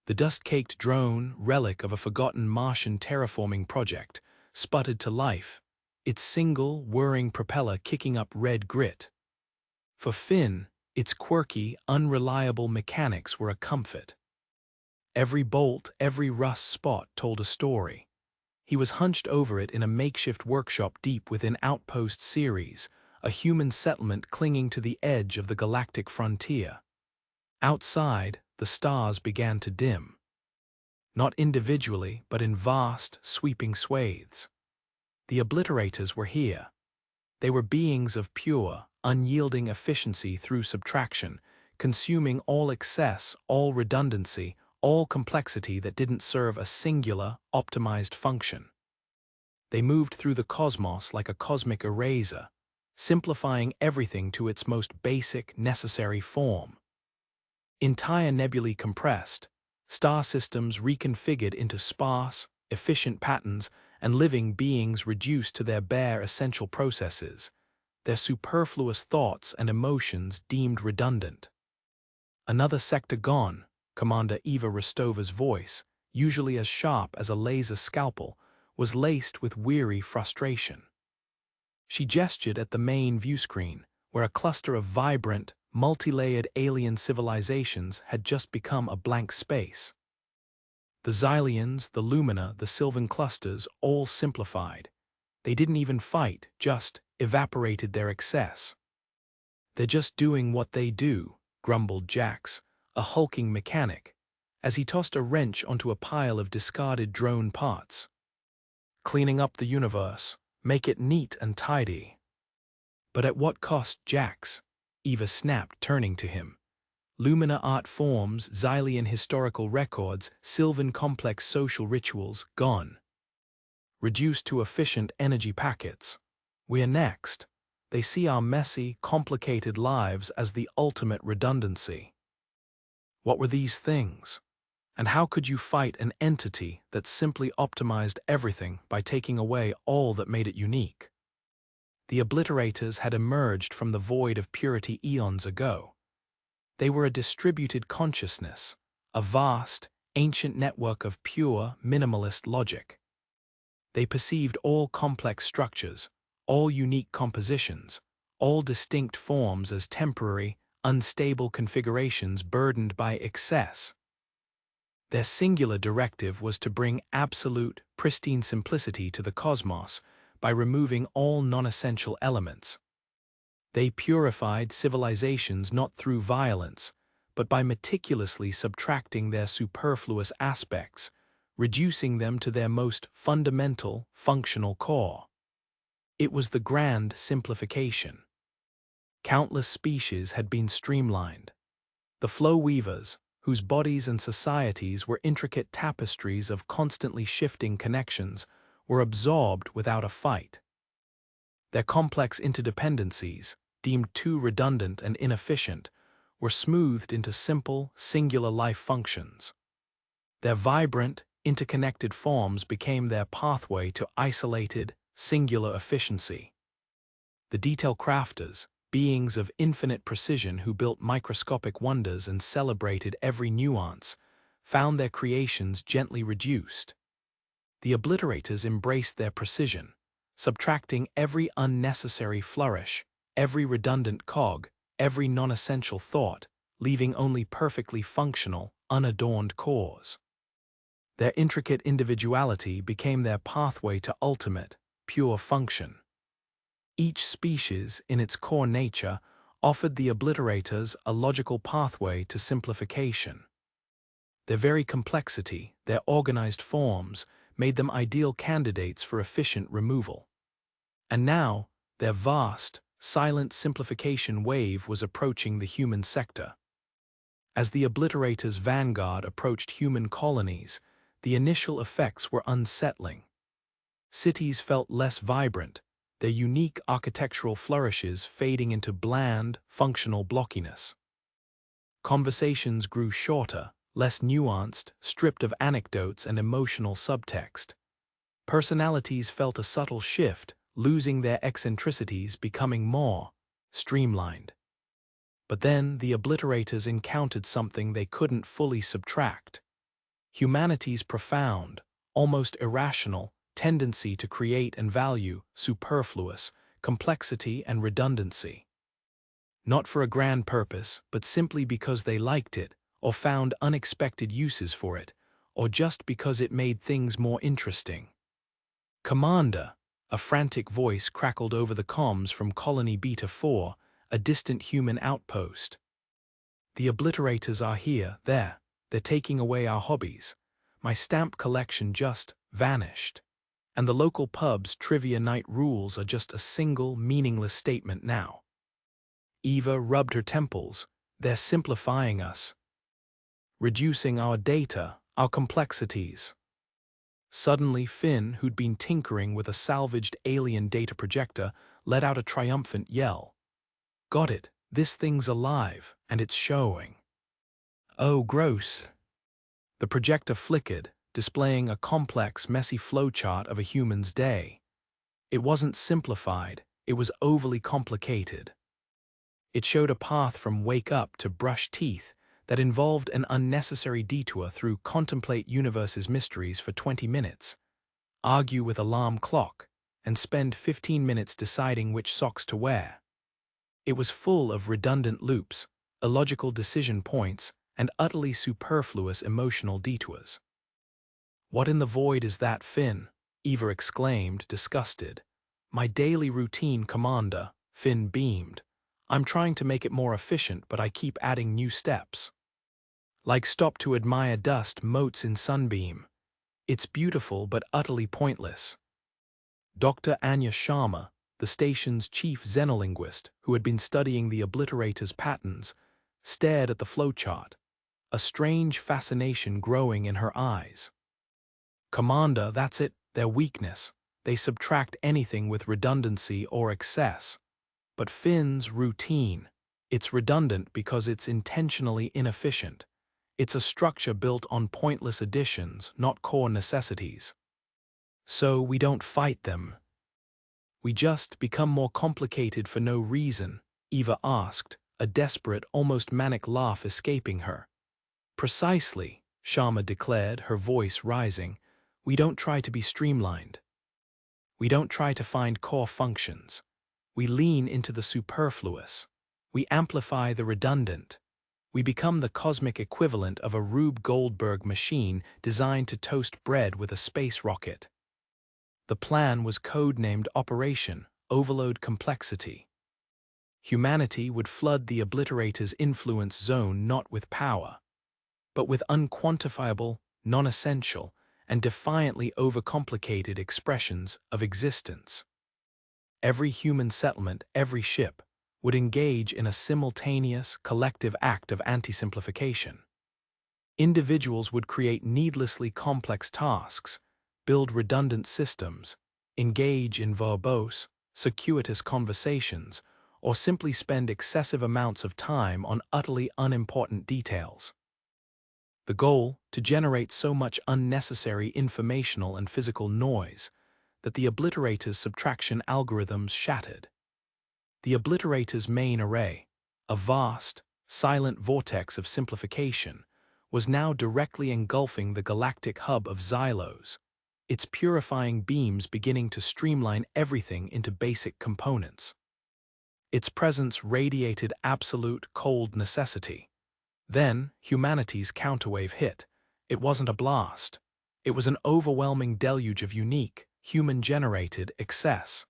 The dust-caked drone, relic of a forgotten Martian terraforming project, sputtered to life, its single, whirring propeller kicking up red grit. For Finn, its quirky, unreliable mechanics were a comfort. Every bolt, every rust spot told a story. He was hunched over it in a makeshift workshop deep within Outpost Ceres, a human settlement clinging to the edge of the galactic frontier. Outside, the stars began to dim. Not individually, but in vast, sweeping swathes. The obliterators were here. They were beings of pure, unyielding efficiency through subtraction, consuming all excess, all redundancy, all complexity that didn't serve a singular, optimized function. They moved through the cosmos like a cosmic eraser, simplifying everything to its most basic, necessary form. Entire nebulae compressed, star systems reconfigured into sparse, efficient patterns, and living beings reduced to their bare essential processes, their superfluous thoughts and emotions deemed redundant. Another sector gone, Commander Eva Rostova's voice, usually as sharp as a laser scalpel, was laced with weary frustration. She gestured at the main viewscreen, where a cluster of vibrant, multi-layered alien civilizations had just become a blank space. The Xylians, the Lumina, the Sylvan clusters all simplified. They didn't even fight, just evaporated their excess. "They're just doing what they do," grumbled Jax, a hulking mechanic, as he tossed a wrench onto a pile of discarded drone parts. "Cleaning up the universe, make it neat and tidy." "But at what cost, Jax?" Eva snapped, turning to him. "Lumina art forms, Xylian historical records, Sylvan complex social rituals, gone. Reduced to efficient energy packets. We're next. They see our messy, complicated lives as the ultimate redundancy." What were these things? And how could you fight an entity that simply optimized everything by taking away all that made it unique? The obliterators had emerged from the void of purity eons ago. They were a distributed consciousness, a vast, ancient network of pure, minimalist logic. They perceived all complex structures, all unique compositions, all distinct forms as temporary, unstable configurations burdened by excess. Their singular directive was to bring absolute, pristine simplicity to the cosmos by removing all non-essential elements. They purified civilizations not through violence, but by meticulously subtracting their superfluous aspects, reducing them to their most fundamental, functional core. It was the grand simplification. Countless species had been streamlined. The flow weavers, whose bodies and societies were intricate tapestries of constantly shifting connections, were absorbed without a fight. Their complex interdependencies, deemed too redundant and inefficient, were smoothed into simple, singular life functions. Their vibrant, interconnected forms became their pathway to isolated, singular efficiency. The detail crafters, beings of infinite precision who built microscopic wonders and celebrated every nuance, found their creations gently reduced. The obliterators embraced their precision, subtracting every unnecessary flourish, every redundant cog, every non-essential thought, leaving only perfectly functional, unadorned cores. Their intricate individuality became their pathway to ultimate, pure function. Each species, in its core nature, offered the obliterators a logical pathway to simplification. Their very complexity, their organized forms, made them ideal candidates for efficient removal. And now, their vast, silent simplification wave was approaching the human sector. As the obliterators' vanguard approached human colonies, the initial effects were unsettling. Cities felt less vibrant, their unique architectural flourishes fading into bland, functional blockiness. Conversations grew shorter, less nuanced, stripped of anecdotes and emotional subtext. Personalities felt a subtle shift, losing their eccentricities, becoming more streamlined. But then the obliterators encountered something they couldn't fully subtract: Humanity's profound, almost irrational, tendency to create and value superfluous, complexity and redundancy. Not for a grand purpose, but simply because they liked it, or found unexpected uses for it, or just because it made things more interesting. "Commander," a frantic voice crackled over the comms from Colony Beta 4, a distant human outpost. "The obliterators are here, they're taking away our hobbies. My stamp collection just vanished. And the local pub's trivia night rules are just a single, meaningless statement now." Eva rubbed her temples. "They're simplifying us, reducing our data, our complexities." Suddenly, Finn, who'd been tinkering with a salvaged alien data projector, let out a triumphant yell. "Got it, this thing's alive, and it's showing." "Oh, gross." The projector flickered, displaying a complex, messy flowchart of a human's day. It wasn't simplified, it was overly complicated. It showed a path from wake up to brush teeth that involved an unnecessary detour through contemplate universe's mysteries for 20 minutes, argue with alarm clock, and spend 15 minutes deciding which socks to wear. It was full of redundant loops, illogical decision points, and utterly superfluous emotional detours. "What in the void is that, Finn?" Eva exclaimed, disgusted. "My daily routine, Commander," Finn beamed. "I'm trying to make it more efficient, but I keep adding new steps. Like stop to admire dust motes in sunbeam. It's beautiful but utterly pointless." Dr. Anya Sharma, the station's chief xenolinguist who had been studying the obliterator's patterns, stared at the flowchart, a strange fascination growing in her eyes. "Commander, that's it, their weakness. They subtract anything with redundancy or excess. But Finn's routine. It's redundant because it's intentionally inefficient. It's a structure built on pointless additions, not core necessities. So we don't fight them. We just become more complicated for no reason," Eva asked, a desperate, almost manic laugh escaping her. "Precisely," Sharma declared, her voice rising. "We don't try to be streamlined. We don't try to find core functions. We lean into the superfluous. We amplify the redundant. We become the cosmic equivalent of a Rube Goldberg machine designed to toast bread with a space rocket." The plan was codenamed Operation Overload Complexity. Humanity would flood the obliterator's influence zone not with power, but with unquantifiable, non-essential, and defiantly overcomplicated expressions of existence. Every human settlement, every ship, would engage in a simultaneous, collective act of anti-simplification. Individuals would create needlessly complex tasks, build redundant systems, engage in verbose, circuitous conversations, or simply spend excessive amounts of time on utterly unimportant details. The goal, to generate so much unnecessary informational and physical noise that the obliterator's subtraction algorithms shattered. The obliterator's main array, a vast, silent vortex of simplification, was now directly engulfing the galactic hub of Xylos, its purifying beams beginning to streamline everything into basic components. Its presence radiated absolute, cold necessity. Then, humanity's counterwave hit. It wasn't a blast. It was an overwhelming deluge of unique, human-generated excess.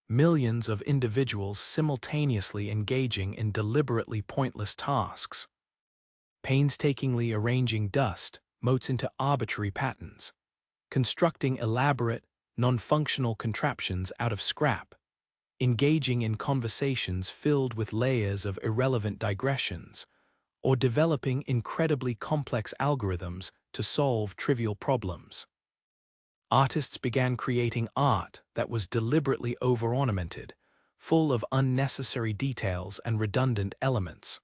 Millions of individuals simultaneously engaging in deliberately pointless tasks. Painstakingly arranging dust motes into arbitrary patterns. Constructing elaborate, non-functional contraptions out of scrap. Engaging in conversations filled with layers of irrelevant digressions, or developing incredibly complex algorithms to solve trivial problems. Artists began creating art that was deliberately over-ornamented, full of unnecessary details and redundant elements.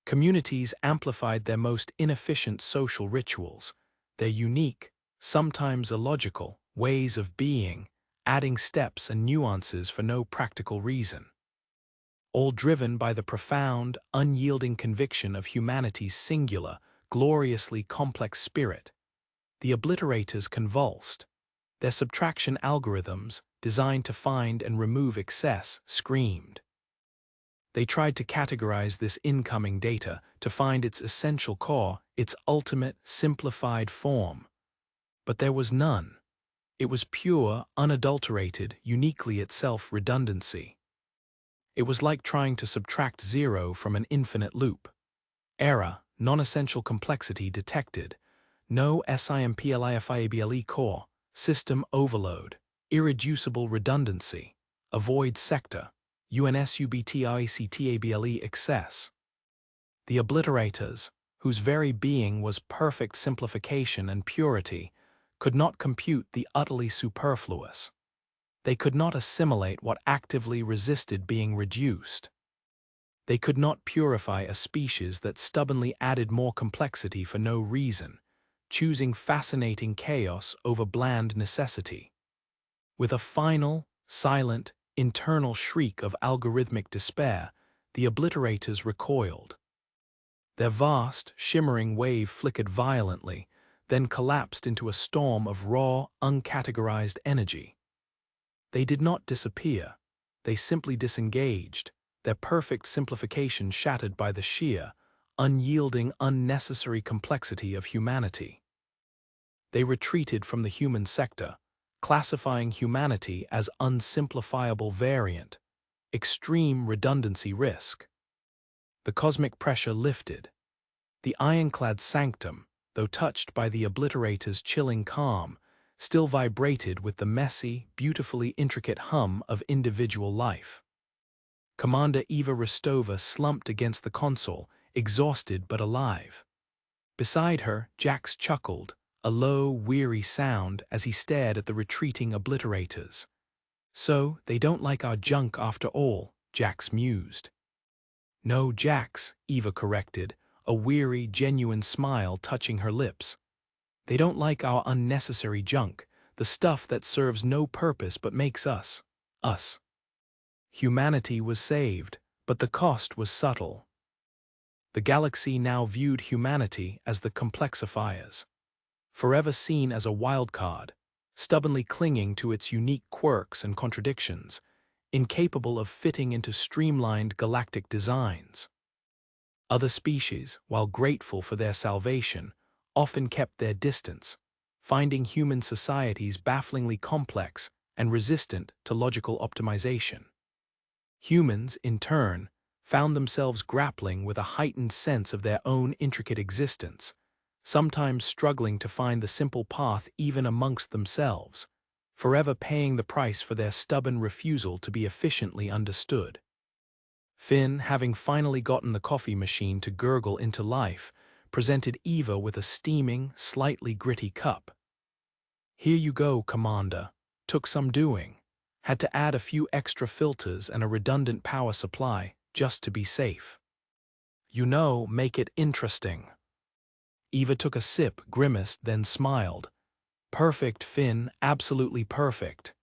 Communities amplified their most inefficient social rituals, their unique, sometimes illogical, ways of being, adding steps and nuances for no practical reason. All driven by the profound, unyielding conviction of humanity's singular, gloriously complex spirit. The obliterators convulsed. Their subtraction algorithms, designed to find and remove excess, screamed. They tried to categorize this incoming data to find its essential core, its ultimate, simplified form. But there was none. It was pure, unadulterated, uniquely itself redundancy. It was like trying to subtract zero from an infinite loop. Error, non-essential complexity detected. No SIMPLIFIABLE core, system overload, irreducible redundancy, avoid sector, UNSUBTICTABLE excess. The obliterators, whose very being was perfect simplification and purity, could not compute the utterly superfluous. They could not assimilate what actively resisted being reduced. They could not purify a species that stubbornly added more complexity for no reason, choosing fascinating chaos over bland necessity. With a final, silent, internal shriek of algorithmic despair, the obliterators recoiled. Their vast, shimmering wave flickered violently, then collapsed into a storm of raw, uncategorized energy. They did not disappear. They simply disengaged, their perfect simplification shattered by the sheer, unyielding, unnecessary complexity of humanity. They retreated from the human sector, classifying humanity as unsimplifiable variant, extreme redundancy risk. The cosmic pressure lifted. The ironclad sanctum, though touched by the obliterator's chilling calm, still vibrated with the messy, beautifully intricate hum of individual life. Commander Eva Rostova slumped against the console, exhausted but alive. Beside her, Jax chuckled, a low, weary sound as he stared at the retreating obliterators. "So, they don't like our junk after all," Jax mused. "No, Jax," Eva corrected, a weary, genuine smile touching her lips. "They don't like our unnecessary junk, the stuff that serves no purpose but makes us, us." Humanity was saved, but the cost was subtle. The galaxy now viewed humanity as the complexifiers, forever seen as a wildcard, stubbornly clinging to its unique quirks and contradictions, incapable of fitting into streamlined galactic designs. Other species, while grateful for their salvation, often kept their distance, finding human societies bafflingly complex and resistant to logical optimization. Humans, in turn, found themselves grappling with a heightened sense of their own intricate existence, sometimes struggling to find the simple path even amongst themselves, forever paying the price for their stubborn refusal to be efficiently understood. Finn, having finally gotten the coffee machine to gurgle into life, presented Eva with a steaming, slightly gritty cup. "Here you go, Commander. Took some doing. Had to add a few extra filters and a redundant power supply, just to be safe. You know, make it interesting." Eva took a sip, grimaced, then smiled. "Perfect, Finn, absolutely perfect."